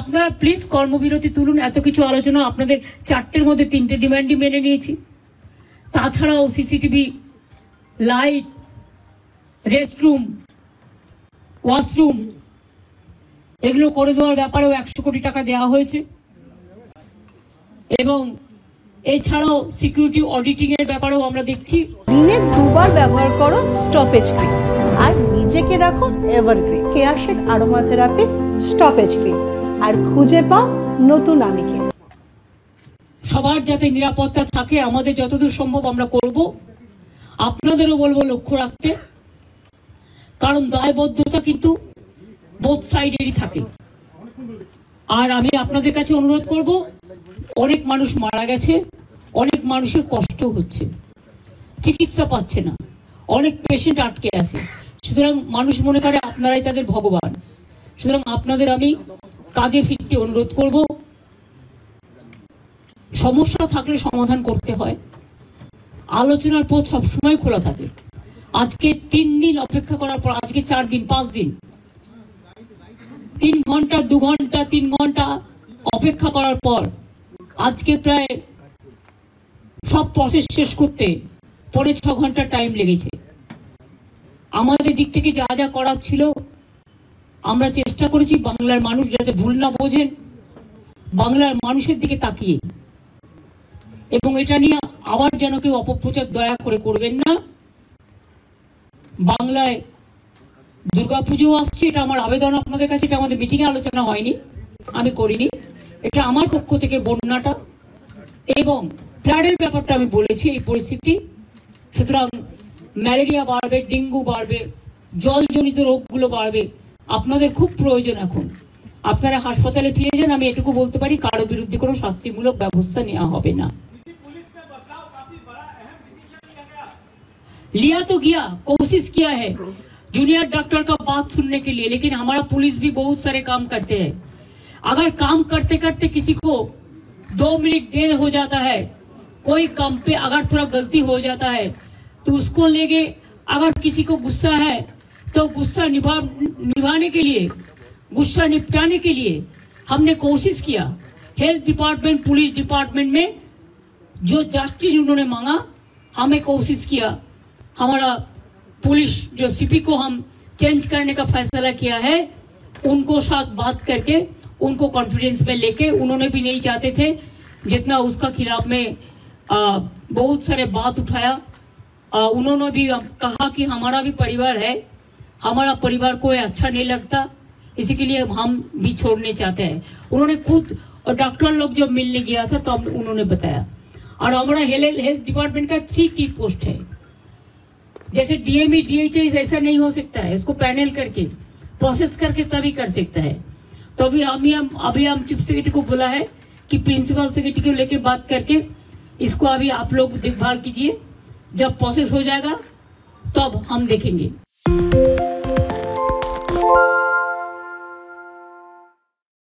আপনারা প্লিজ কর্মবিরতি তুলুন। এত কিছু আলোচনা, আপনাদের 4টের মধ্যে 3টে ডিমান্ডই মেনে নিয়েছি। তাছাড়াও সিসিটিভি, লাইট, রেস্টরুম, ওয়াশরুম এগুলো করে দেওয়ার ব্যাপারেও 100 কোটি টাকা দেওয়া হয়েছে। এবং এছাড়াও সিকিউরিটি অডিটিং এর ব্যাপারেও আমরা দেখছি। দিনে 2 বার ব্যবহার করো স্টপেজ ক্রিম আর নিজেকে রাখো evergreen. Keya Seth aroma therapy stop age cream, আর খুঁজে পাও নতুন আমিকে। সবার যাতে নিরাপত্তা থাকে, আমাদের যতদূর সম্ভব আমরা করব। আপনাদেরও বলবো লক্ষ্য রাখতে, কারণ দায়বদ্ধতা কিন্তু বোথ সাইডেরই থাকে। আর আমি আপনাদের কাছে অনুরোধ করব, অনেক মানুষ মারা গেছে, অনেক মানুষের কষ্ট হচ্ছে, চিকিৎসা পাচ্ছে না, অনেক পেশেন্ট আটকে আছে। সুতরাং মানুষ মনে করে আপনারাই তাদের ভগবান। সুতরাং আপনাদের আমি কাজে ফিরতে অনুরোধ করব। সমস্যা থাকলে সমাধান করতে হয়, আলোচনার পথ সবসময় খোলা থাকে। আজকে 3 দিন অপেক্ষা করার পর, আজকে 4 দিন 5 দিন, 3 ঘন্টা 2 ঘন্টা 3 ঘন্টা অপেক্ষা করার পর আজকে প্রায় সব প্রসেস শেষ করতে 5.5 ঘন্টা টাইম লেগেছে। আমাদের দিক থেকে যা যা করার ছিল আমরা চেষ্টা করেছি, বাংলার মানুষ যাতে ভুল না বোঝেন, বাংলার মানুষের দিকে তাকিয়ে। এবং এটা নিয়ে আবার যেন কেউ অপপ্রচার দয়া করে করবেন না। বাংলায় দুর্গাপুজো আসছে, এটা আমার আবেদন আপনাদের কাছে। এটা আমাদের মিটিং এ আলোচনা হয়নি, আমি করিনি, এটা আমার পক্ষ থেকে বন্যাটা এবং ফ্লাডের ব্যাপারটা আমি বলেছি। এই পরিস্থিতি, সুতরাং ম্যালেরিয়া বাড়বে, ডেঙ্গু বাড়বে, জলজনিত রোগগুলো বাড়বে। আপনাদের খুব প্রয়োজন এখন আপনারা হাসপাতালে ফিরে যান। আমি এটুকু বলতে পারি, কারো বিরুদ্ধে কোনো শাস্তিমূলক ব্যবস্থা নেওয়া হবে না। लिया तो गया, कोशिश किया है जूनियर डॉक्टर का बात सुनने के लिए, लेकिन हमारा पुलिस भी बहुत सारे काम करते हैं। अगर काम करते करते किसी को 2 मिनट देर हो जाता है, कोई काम पे अगर थोड़ा गलती हो जाता है तो उसको लेके, अगर किसी को गुस्सा है तो गुस्सा निभाने के लिए, गुस्सा निपटाने के लिए हमने कोशिश किया। हेल्थ डिपार्टमेंट, पुलिस डिपार्टमेंट में जो जस्टिस उन्होंने मांगा, हमें कोशिश किया। हमारा पुलिस जो सीपी को हम चेंज करने का फैसला किया है, उनको साथ बात करके उनको कॉन्फिडेंस में लेके, उन्होंने भी नहीं चाहते थे जितना उसका खिलाफ में बहुत सारे बात उठाया। उन्होंने भी कहा कि हमारा भी परिवार है, हमारा परिवार को अच्छा नहीं लगता, इसी के लिए हम भी छोड़ने चाहते हैं। उन्होंने खुद, और डॉक्टर लोग जब मिलने गया था तो उन्होंने बताया। और हमारा हेल्थ डिपार्टमेंट का 3 की पोस्ट है, जैसे डीएमई डीएचए ऐसा नहीं हो सकता है, इसको पैनल करके प्रोसेस करके तभी कर सकता है। तो अभी हम चीफ सेक्रेटरी को बोला है कि प्रिंसिपल सेक्रेटरी को लेके बात करके इसको अभी आप लोग देखभाल कीजिए। जब प्रोसेस हो जाएगा तब हम देखेंगे।